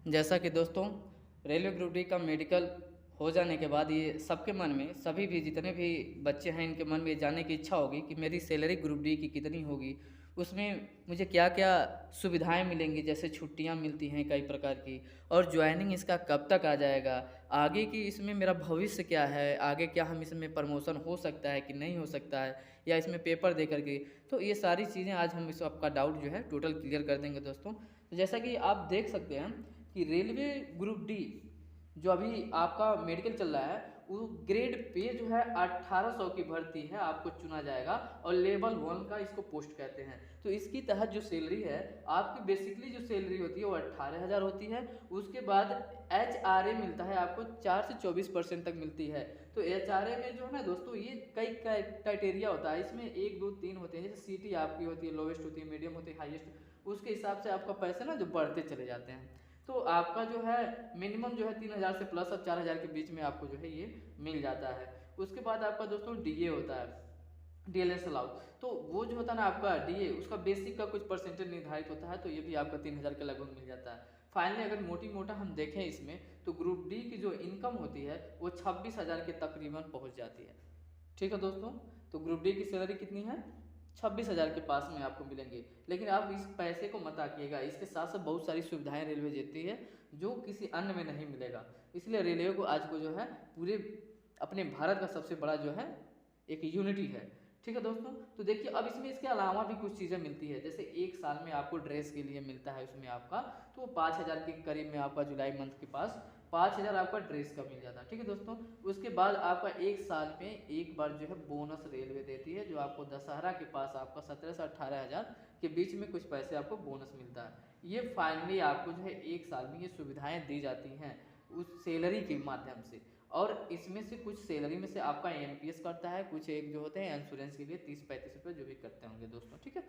जैसा कि दोस्तों रेलवे ग्रुप डी का मेडिकल हो जाने के बाद ये सबके मन में, सभी भी जितने भी बच्चे हैं इनके मन में ये जानने की इच्छा होगी कि मेरी सैलरी ग्रुप डी की कितनी होगी, उसमें मुझे क्या क्या सुविधाएं मिलेंगी, जैसे छुट्टियां मिलती हैं कई प्रकार की, और ज्वाइनिंग इसका कब तक आ जाएगा, आगे की इसमें मेरा भविष्य क्या है, आगे क्या हम इसमें प्रमोशन हो सकता है कि नहीं हो सकता है, या इसमें पेपर दे करके। तो ये सारी चीज़ें आज हम इस आपका डाउट जो है टोटल क्लियर कर देंगे दोस्तों। तो जैसा कि आप देख सकते हैं कि रेलवे ग्रुप डी जो अभी आपका मेडिकल चल रहा है, वो ग्रेड पे जो है 1800 की भर्ती है, आपको चुना जाएगा, और लेवल 1 का इसको पोस्ट कहते हैं। तो इसकी तहत जो सैलरी है आपकी, बेसिकली जो सैलरी होती है वो 18,000 होती है। उसके बाद HRA मिलता है आपको 4 से 24% तक मिलती है। तो HRA में जो है ना दोस्तों, ये कई क्राइटेरिया होता है, इसमें 1 2 3 होते हैं। जैसे सीटी आपकी होती है, लोवेस्ट होती है, मीडियम होती है, हाईएस्ट, उसके हिसाब से आपका पैसा ना जो बढ़ते चले जाते हैं। तो आपका जो है मिनिमम जो है 3,000 से प्लस अब 4,000 के बीच में आपको जो है ये मिल जाता है। उसके बाद आपका दोस्तों डीए होता है, डीएलएस अलाउड। तो वो जो होता है ना आपका डीए, उसका बेसिक का कुछ परसेंटेज निर्धारित होता है, तो ये भी आपका 3,000 के लगभग मिल जाता है। फाइनली अगर मोटी मोटा हम देखें इसमें, तो ग्रुप डी की जो इनकम होती है वो 26,000 के तकरीबन पहुंच जाती है। ठीक है दोस्तों, तो ग्रुप डी की सैलरी कितनी है? 26,000 के पास में आपको मिलेंगे। लेकिन आप इस पैसे को मत आकिएगा, इसके साथ साथ बहुत सारी सुविधाएं रेलवे देती है जो किसी अन्य में नहीं मिलेगा। इसलिए रेलवे को आज को जो है पूरे अपने भारत का सबसे बड़ा जो है एक यूनिटी है। ठीक है दोस्तों, तो देखिए अब इसमें इसके अलावा भी कुछ चीज़ें मिलती है। जैसे एक साल में आपको ड्रेस के लिए मिलता है उसमें आपका, तो 5,000 के करीब में आपका जुलाई मंथ के पास 5,000 आपका ड्रेस का मिल जाता है। ठीक है दोस्तों, उसके बाद आपका एक साल में एक बार जो है बोनस रेलवे देती है, जो आपको दशहरा के पास आपका 17 से 18,000 के बीच में कुछ पैसे आपको बोनस मिलता है। ये फाइनली आपको जो है एक साल में ये सुविधाएं दी जाती हैं उस सैलरी के माध्यम से। और इसमें से कुछ सैलरी में से आपका एनपीएस करता है, कुछ एक जो होते हैं इंश्योरेंस के लिए 30-35 रुपये जो भी करते होंगे दोस्तों। ठीक है,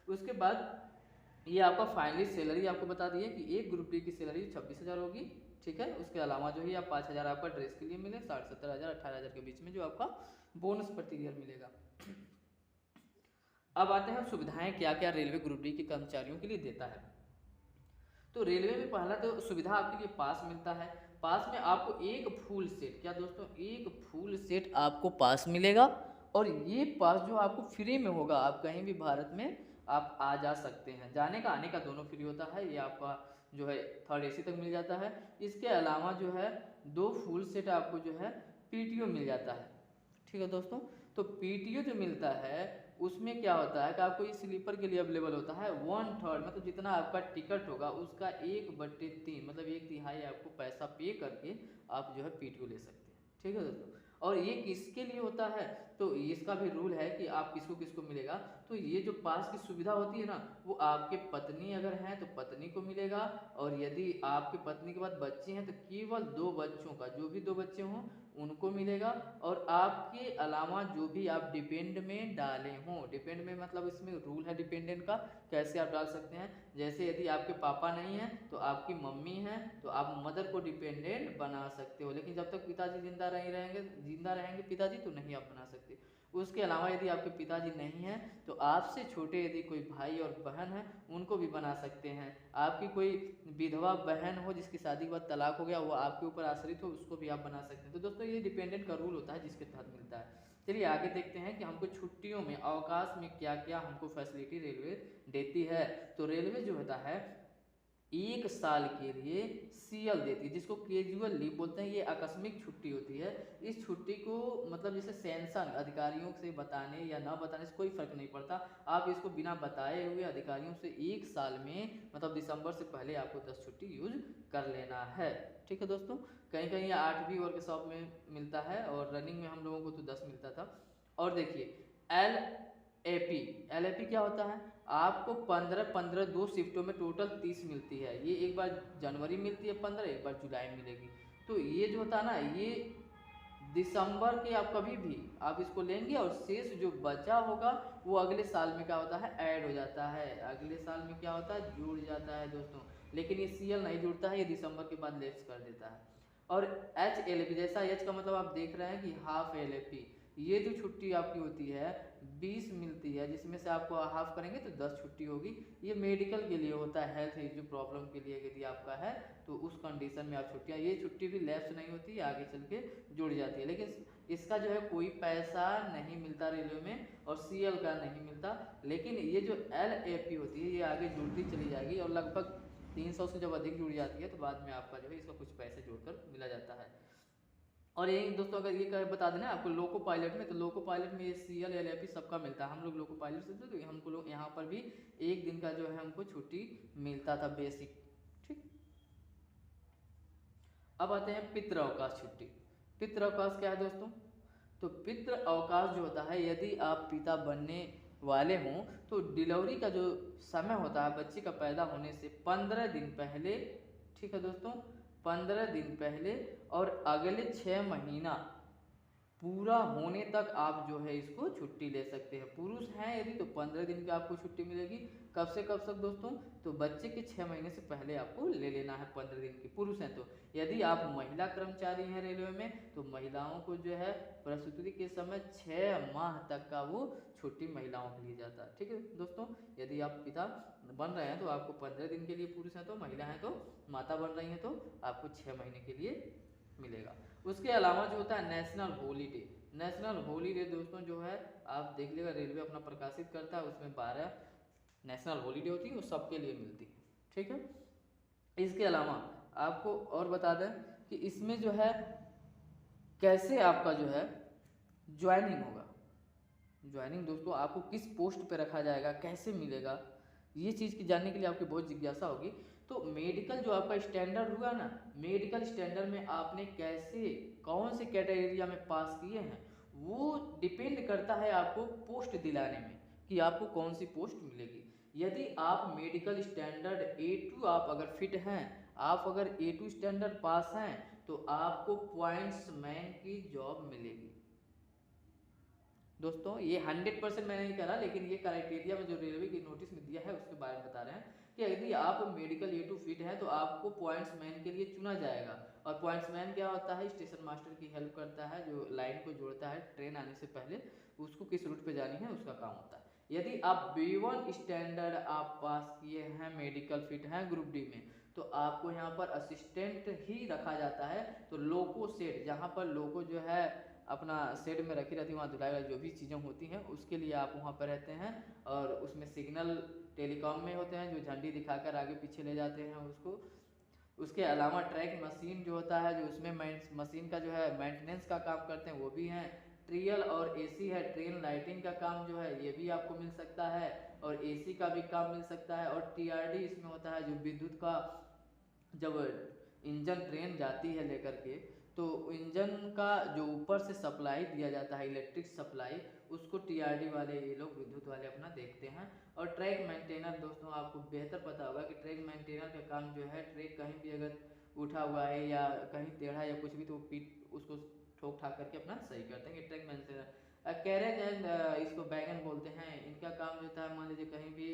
उसके बाद ये आपका फाइनली सैलरी आपको बता दिए कि एक ग्रुप डी की सैलरी 26,000 होगी। ठीक है, उसके अलावा जो है आप 5,000 आपका ड्रेस के लिए मिले, 60-70,000 18,000 के बीच में जो आपका बोनस प्रति ईयर मिलेगा। अब आते हैं सुविधाएं क्या क्या रेलवे ग्रुप डी के कर्मचारियों के लिए देता है। तो रेलवे में पहला तो सुविधा आपके लिए पास मिलता है। पास में आपको एक फुल सेट, क्या दोस्तों, एक फुल सेट आपको पास मिलेगा, और ये पास जो आपको फ्री में होगा, आप कहीं भी भारत में आप आ जा सकते हैं, जाने का आने का दोनों फ्री होता है। ये आपका जो है थर्ड एसी तक मिल जाता है। इसके अलावा जो है 2 फुल सेट आपको जो है पीटीओ मिल जाता है। ठीक है दोस्तों, तो पीटीओ जो मिलता है उसमें क्या होता है कि आपको इस स्लीपर के लिए अवेलेबल होता है 1/3, मतलब जितना आपका टिकट होगा उसका 1/3, मतलब 1/3 आपको पैसा पे करके आप जो है पीटीओ ले सकते हैं। ठीक है दोस्तों, और ये किसके लिए होता है, तो इसका भी रूल है कि आप किसको किसको मिलेगा। तो ये जो पास की सुविधा होती है ना, वो आपके पत्नी अगर हैं तो पत्नी को मिलेगा, और यदि आपके पत्नी के बाद बच्चे हैं तो केवल 2 बच्चों का, जो भी 2 बच्चे हों उनको मिलेगा। और आपके अलावा जो भी आप डिपेंड में डाले हों, डिपेंड में मतलब इसमें रूल है डिपेंडेंट का, कैसे आप डाल सकते हैं। जैसे यदि आपके पापा नहीं हैं तो आपकी मम्मी हैं, तो आप मदर को डिपेंडेंट बना सकते हो, लेकिन जब तक पिताजी जिंदा रहेंगे पिताजी, तो नहीं आप बना सकते। उसके अलावा यदि आपके पिताजी नहीं हैं तो आपसे छोटे यदि कोई भाई और बहन है उनको भी बना सकते हैं। आपकी कोई विधवा बहन हो जिसकी शादी के बाद तलाक हो गया, वो आपके ऊपर आश्रित हो, उसको भी आप बना सकते हैं। तो दोस्तों ये डिपेंडेंट का रूल होता है जिसके तहत मिलता है। चलिए आगे देखते हैं कि हमको छुट्टियों में, अवकाश में क्या क्या हमको फैसिलिटी रेलवे देती है। तो रेलवे जो होता है 1 साल के लिए सीएल देती है, जिसको कैजुअल लीव बोलते हैं। ये आकस्मिक छुट्टी होती है। इस छुट्टी को मतलब जैसे सेंशन अधिकारियों से बताने या ना बताने से कोई फर्क नहीं पड़ता, आप इसको बिना बताए हुए अधिकारियों से 1 साल में मतलब दिसंबर से पहले आपको 10 छुट्टी यूज कर लेना है। ठीक है दोस्तों, कहीं कहीं 8 भी वर्कशॉप में मिलता है, और रनिंग में हम लोगों को तो 10 मिलता था। और देखिए एल एल ए पी क्या होता है, आपको 15-15 2 शिफ्टों में टोटल 30 मिलती है। ये एक बार जनवरी मिलती है 15, एक बार जुलाई मिलेगी। तो ये जो होता है ना, ये दिसंबर के आप कभी भी आप इसको लेंगे, और शेष जो बचा होगा वो अगले साल में क्या होता है, ऐड हो जाता है, अगले साल में क्या होता है, जुड़ जाता है दोस्तों। लेकिन ये सीएल नहीं जुड़ता है, ये दिसंबर के बाद लेप्स कर देता है। और एच एल ए पी, जैसा एच का मतलब आप देख रहे हैं कि हाफ एल ए पी, ये जो छुट्टी आपकी होती है 20 मिलती है, जिसमें से आपको हाफ करेंगे तो 10 छुट्टी होगी। ये मेडिकल के लिए होता है, हेल्थ इश्यू प्रॉब्लम के लिए यदि आपका है तो उस कंडीशन में आप छुट्टियाँ, ये छुट्टी भी लैप्स नहीं होती, आगे चल के जुड़ जाती है। लेकिन इसका जो है कोई पैसा नहीं मिलता रेलवे में, और CL का नहीं मिलता। लेकिन ये जो LAP होती है ये आगे जुड़ती चली जाएगी, और लगभग 300 से जब अधिक जुड़ जाती है तो बाद में आपका जो है इसका कुछ पैसे जोड़कर मिला जाता है। और यही दोस्तों अगर ये बता देना आपको लोको पायलट में, तो लोको पायलट में ये CL LAP सबका मिलता है। हम लोग लोको पायलट से तो हमको लोग यहाँ पर भी एक दिन का जो है हमको छुट्टी मिलता था बेसिक। ठीक, अब आते हैं पितृ अवकाश छुट्टी। पितृ अवकाश क्या है दोस्तों? तो पितृ अवकाश जो होता है, यदि आप पिता बनने वाले हों तो डिलीवरी का जो समय होता है बच्चे का पैदा होने से 15 दिन पहले, ठीक है दोस्तों, 15 दिन पहले और अगले 6 महीना पूरा होने तक आप जो है इसको छुट्टी ले सकते हैं। पुरुष हैं यदि तो 15 दिन की आपको छुट्टी मिलेगी। कब से कब तक दोस्तों? तो बच्चे के 6 महीने से पहले आपको ले लेना है 15 दिन की, पुरुष हैं तो। यदि आप महिला कर्मचारी हैं रेलवे में तो महिलाओं को जो है प्रसूति के समय 6 माह तक का वो छुट्टी महिलाओं के लिए जाता है। ठीक है दोस्तों, यदि आप पिता बन रहे हैं तो आपको 15 दिन के लिए, पुरुष हैं तो, महिला हैं तो, माता बन रही हैं तो आपको 6 महीने के लिए मिलेगा। उसके अलावा जो होता है नेशनल हॉलीडे, नेशनल हॉलीडे दोस्तों जो है आप देख लीजिएगा रेलवे अपना प्रकाशित करता है, उसमें 12 नेशनल हॉलीडे होती है, वो सबके लिए मिलती है। ठीक है, इसके अलावा आपको और बता दें कि इसमें जो है कैसे आपका जो है ज्वाइनिंग होगा। ज्वाइनिंग दोस्तों आपको किस पोस्ट पे रखा जाएगा, कैसे मिलेगा, ये चीज़ की जानने के लिए आपकी बहुत जिज्ञासा होगी। तो मेडिकल जो आपका स्टैंडर्ड हुआ ना, मेडिकल स्टैंडर्ड में आपने कैसे, कौन से कैटेगरिया में पास किए हैं, वो डिपेंड करता है आपको पोस्ट दिलाने में कि आपको कौन सी पोस्ट मिलेगी। यदि आप मेडिकल स्टैंडर्ड A2 आप अगर फिट हैं, आप अगर A2 स्टैंडर्ड पास हैं तो आपको पॉइंट्स मैन की जॉब मिलेगी। दोस्तों ये 100% मैं नहीं कह रहा, लेकिन ये क्राइटेरिया में जो रेलवे की नोटिस में दिया है उसके बारे में बता रहे हैं कि यदि आप मेडिकल A2 फिट है तो आपको पॉइंट्स मैन के लिए चुना जाएगा। और पॉइंट्स मैन क्या होता है? स्टेशन मास्टर की हेल्प करता है, जो लाइन को जोड़ता है ट्रेन आने से पहले, उसको किस रूट पे जानी है उसका काम होता है। यदि आप B1 स्टैंडर्ड आप पास किए हैं, मेडिकल फिट हैं ग्रुप डी में, तो आपको यहाँ पर असिस्टेंट ही रखा जाता है। तो लोको सेट, जहाँ पर लोको जो है अपना शेड में रखी रहती है, वहाँ धुलाई जो भी चीज़ें होती हैं उसके लिए आप वहाँ पर रहते हैं। और उसमें सिग्नल टेलीकॉम में होते हैं जो झंडी दिखाकर आगे पीछे ले जाते हैं उसको। उसके अलावा ट्रैक मशीन जो होता है, जो उसमें मशीन का जो है मेंटेनेंस का काम करते हैं वो भी हैं। ट्रियल और AC है, ट्रेन लाइटिंग का काम जो है ये भी आपको मिल सकता है, और AC का भी काम मिल सकता है। और TRD इसमें होता है, जो विद्युत का, जब इंजन ट्रेन जाती है लेकर के तो इंजन का जो ऊपर से सप्लाई दिया जाता है, इलेक्ट्रिक सप्लाई, उसको TRD वाले ये लोग विद्युत वाले अपना देखते हैं। और ट्रैक मेंटेनर दोस्तों आपको बेहतर पता होगा कि ट्रैक मेंटेनर का काम जो है, ट्रैक कहीं भी अगर उठा हुआ है या कहीं टेढ़ा या कुछ भी, तो पीट उसको ठोक ठाक करके अपना सही करते हैं। ट्रैक मेंटेनर कैरेज एंड इसको बैगन बोलते हैं, इनका काम जो होता है, मान लीजिए कहीं भी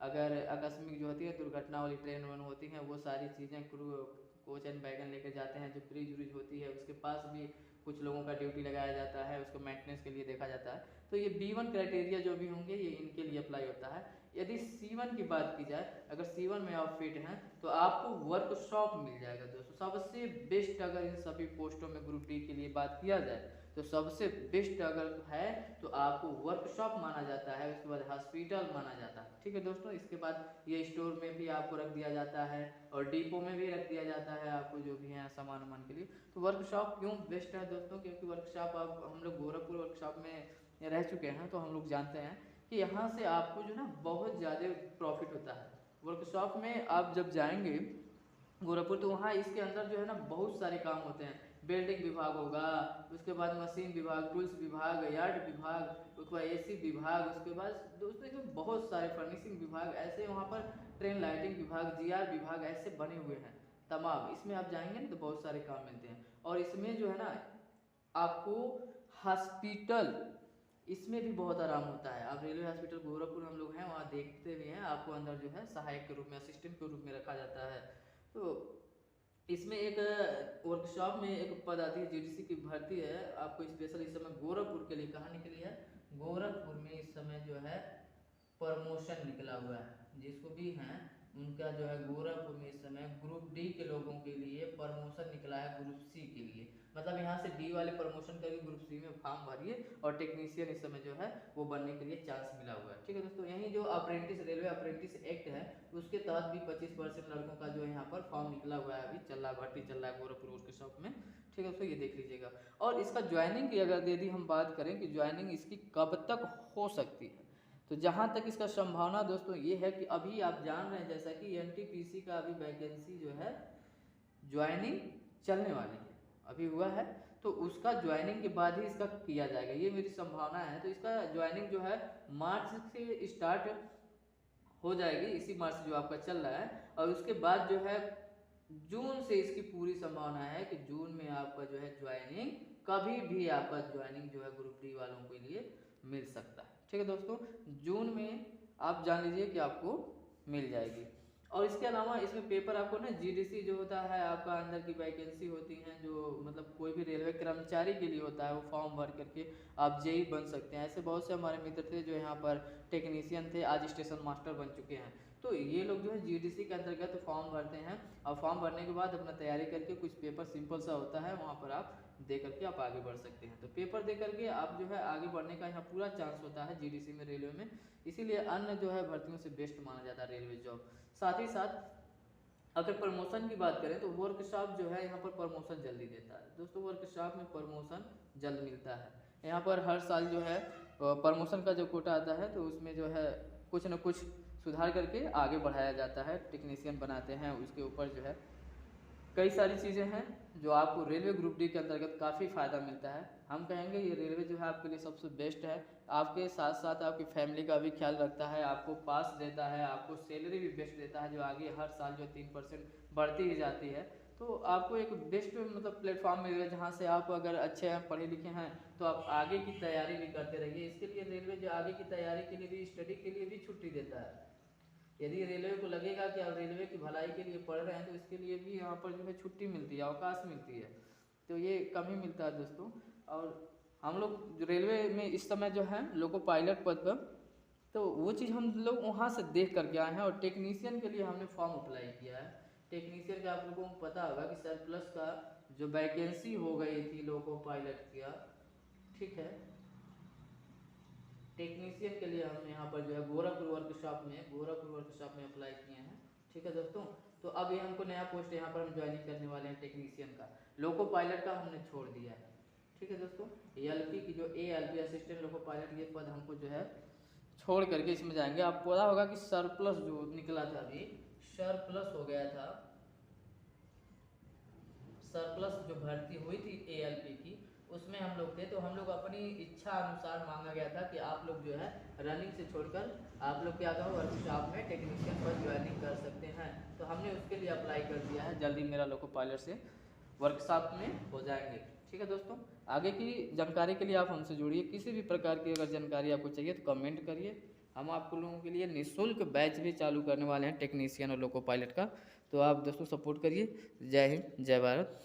अगर आकस्मिक जो होती है दुर्घटना वाली ट्रेन वन होती हैं, वो सारी चीज़ें क्रू कोच एंड बैगन लेकर जाते हैं। जो ब्रिज व्रिज होती है उसके पास भी कुछ लोगों का ड्यूटी लगाया जाता है, उसको मेंटेनेंस के लिए देखा जाता है। तो ये B1 क्राइटेरिया जो भी होंगे ये इनके लिए अप्लाई होता है। यदि C1 की बात की जाए, अगर C1 में आप फिट हैं तो आपको वर्कशॉप मिल जाएगा दोस्तों। सबसे बेस्ट अगर इन सभी पोस्टों में ग्रुप डी के लिए बात किया जाए तो सबसे बेस्ट अगर है तो आपको वर्कशॉप माना जाता है, उसके बाद हॉस्पिटल माना जाता है। ठीक है दोस्तों, इसके बाद ये स्टोर में भी आपको रख दिया जाता है और डिपो में भी रख दिया जाता है आपको जो भी है सामान वामान के लिए। तो वर्कशॉप क्यों बेस्ट है दोस्तों? क्योंकि वर्कशॉप अब हम लोग गोरखपुर वर्कशॉप में रह चुके हैं तो हम लोग जानते हैं कि यहाँ से आपको जो ना बहुत ज़्यादा प्रॉफिट होता है। वर्कशॉप में आप जब जाएंगे गोरखपुर तो वहाँ इसके अंदर जो है ना बहुत सारे काम होते हैं। बिल्डिंग विभाग होगा, उसके बाद मशीन विभाग, टूल्स विभाग, यार्ड विभाग, उसके बाद AC विभाग, उसके बाद दोस्तों इसमें बहुत सारे फर्निशिंग विभाग, ऐसे वहाँ पर ट्रेन लाइटिंग विभाग, GR विभाग ऐसे बने हुए हैं तमाम। इसमें आप जाएंगे ना तो बहुत सारे काम मिलते हैं। और इसमें जो है ना आपको हॉस्पिटल, इसमें भी बहुत आराम होता है। आप रेलवे हॉस्पिटल गोरखपुर हम लोग हैं वहाँ देखते भी हैं, आपको अंदर जो है सहायक के रूप में, असिस्टेंट के रूप में रखा जाता है। तो इसमें एक वर्कशॉप में एक पद आती है जीडीसी की भर्ती है, आपको स्पेशल इस समय गोरखपुर के लिए, कहाँ निकली है, गोरखपुर में इस समय जो है प्रमोशन निकला हुआ है। जिसको भी हैं उनका जो है गोरखपुर में इस समय ग्रुप डी के लोगों के लिए प्रमोशन निकला है ग्रुप सी के लिए, मतलब यहाँ से डी वाले प्रमोशन करके ग्रुप सी में फॉर्म भरिए और टेक्नीशियन इस समय जो है वो बनने के लिए चांस मिला हुआ है। ठीक है दोस्तों, यही जो अप्रेंटिस रेलवे अप्रेंटिस एक्ट है उसके तहत भी 25% लड़कों का जो है यहाँ पर फॉर्म निकला हुआ है, अभी चल रहा है, भर्ती चल रहा है गोरखपुर वर्कशॉप में। ठीक है दोस्तों, ये देख लीजिएगा। और इसका ज्वाइनिंग की अगर यदि हम बात करें कि ज्वाइनिंग इसकी कब तक हो सकती है, तो जहाँ तक इसका संभावना दोस्तों ये है कि अभी आप जान रहे हैं जैसा कि एनटीपीसी का अभी वैकेंसी जो है ज्वाइनिंग चलने वाली है, अभी हुआ है, तो उसका ज्वाइनिंग के बाद ही इसका किया जाएगा, ये मेरी संभावना है। तो इसका ज्वाइनिंग जो है मार्च से स्टार्ट हो जाएगी, इसी मार्च जो आपका चल रहा है, और उसके बाद जो है जून से इसकी पूरी संभावना है कि जून में आपका जो है ज्वाइनिंग, कभी भी आपका ज्वाइनिंग जो है ग्रुप डी वालों के लिए मिल सकता है। ठीक है दोस्तों, जून में आप जान लीजिए कि आपको मिल जाएगी। और इसके अलावा इसमें पेपर आपको ना जीडीसी जो होता है आपका अंदर की वैकेंसी होती हैं जो मतलब कोई भी रेलवे कर्मचारी के लिए होता है, वो फॉर्म भर करके आप जेई बन सकते हैं। ऐसे बहुत से हमारे मित्र थे जो यहाँ पर टेक्नीशियन थे, आज स्टेशन मास्टर बन चुके हैं। तो ये लोग जो है जीडीसी के अंतर्गत फॉर्म भरते हैं, और फॉर्म भरने के बाद अपना तैयारी करके कुछ पेपर सिंपल सा होता है, वहाँ पर आप दे करके आप आगे बढ़ सकते हैं। तो पेपर दे करके आप जो है आगे बढ़ने का यहाँ पूरा चांस होता है जीडीसी में, रेलवे में, इसीलिए अन्य जो है भर्तियों से बेस्ट माना जाता है रेलवे जॉब। साथ ही साथ अगर प्रमोशन की बात करें तो वर्कशॉप जो है यहाँ पर प्रमोशन जल्दी देता है दोस्तों, वर्कशॉप में प्रमोशन जल्द मिलता है। यहाँ पर हर साल जो है प्रमोशन का जो कोटा आता है तो उसमें जो है कुछ न कुछ सुधार करके आगे बढ़ाया जाता है, टेक्नीशियन बनाते हैं, उसके ऊपर जो है कई सारी चीज़ें हैं जो आपको रेलवे ग्रुप डी के अंतर्गत काफ़ी फ़ायदा मिलता है। हम कहेंगे ये रेलवे जो है आपके लिए सबसे बेस्ट है, आपके साथ साथ आपकी फैमिली का भी ख्याल रखता है, आपको पास देता है, आपको सैलरी भी बेस्ट देता है, जो आगे हर साल जो 3% बढ़ती ही जाती है। तो आपको एक बेस्ट मतलब प्लेटफॉर्म मिलेगा जहाँ से आप अगर अच्छे हैं, पढ़े लिखे हैं, तो आप आगे की तैयारी भी करते रहिए। इसके लिए रेलवे जो आगे की तैयारी के लिए भी, स्टडी के लिए भी छुट्टी देता है। यदि रेलवे को लगेगा कि आप रेलवे की भलाई के लिए पढ़ रहे हैं तो इसके लिए भी यहाँ पर जो है छुट्टी मिलती है, अवकाश मिलती है, तो ये कम ही मिलता है दोस्तों। और हम लोग रेलवे में इस समय जो है लोको पायलट पद पर, तो वो चीज़ हम लोग वहाँ से देख करके आए हैं। और टेक्नीशियन के लिए हमने फॉर्म अप्लाई किया है। टेक्नीशियन का आप लोगों को पता होगा कि सरप्लस का जो वैकेंसी हो गई थी लोको पायलट का, ठीक है, टेक्नीशियन के लिए हम यहाँ पर जो है गोरखपुर वर्कशॉप में अप्लाई किए हैं। ठीक है दोस्तों, तो अब ये हमको नया पोस्ट यहाँ पर हम ज्वाइनिंग करने वाले हैं टेक्नीशियन का, लोको पायलट का हमने छोड़ दिया है। ठीक है दोस्तों, एएलपी की जो एएलपी असिस्टेंट लोको पायलट ये पद हमको जो है छोड़ करके इसमें जाएंगे। आपको पता होगा कि सरप्लस जो निकला था, अभी सरप्लस हो गया था, सरप्लस जो भर्ती हुई थी एएलपी की, उसमें हम लोग थे, तो हम लोग अपनी इच्छा अनुसार मांगा गया था कि आप लोग जो है रनिंग से छोड़कर आप लोग क्या कहो वर्कशॉप में टेक्नीशियन पर ज्वाइनिंग कर सकते हैं। तो हमने उसके लिए अप्लाई कर दिया है, जल्दी मेरा लोको पायलट से वर्कशॉप में हो जाएंगे। ठीक है दोस्तों, आगे की जानकारी के लिए आप हमसे जुड़िए, किसी भी प्रकार की अगर जानकारी आपको चाहिए तो कमेंट करिए। हम आपको लोगों के लिए निःशुल्क बैच भी चालू करने वाले हैं टेक्नीशियन और लोको पायलट का, तो आप दोस्तों सपोर्ट करिए। जय हिंद, जय भारत।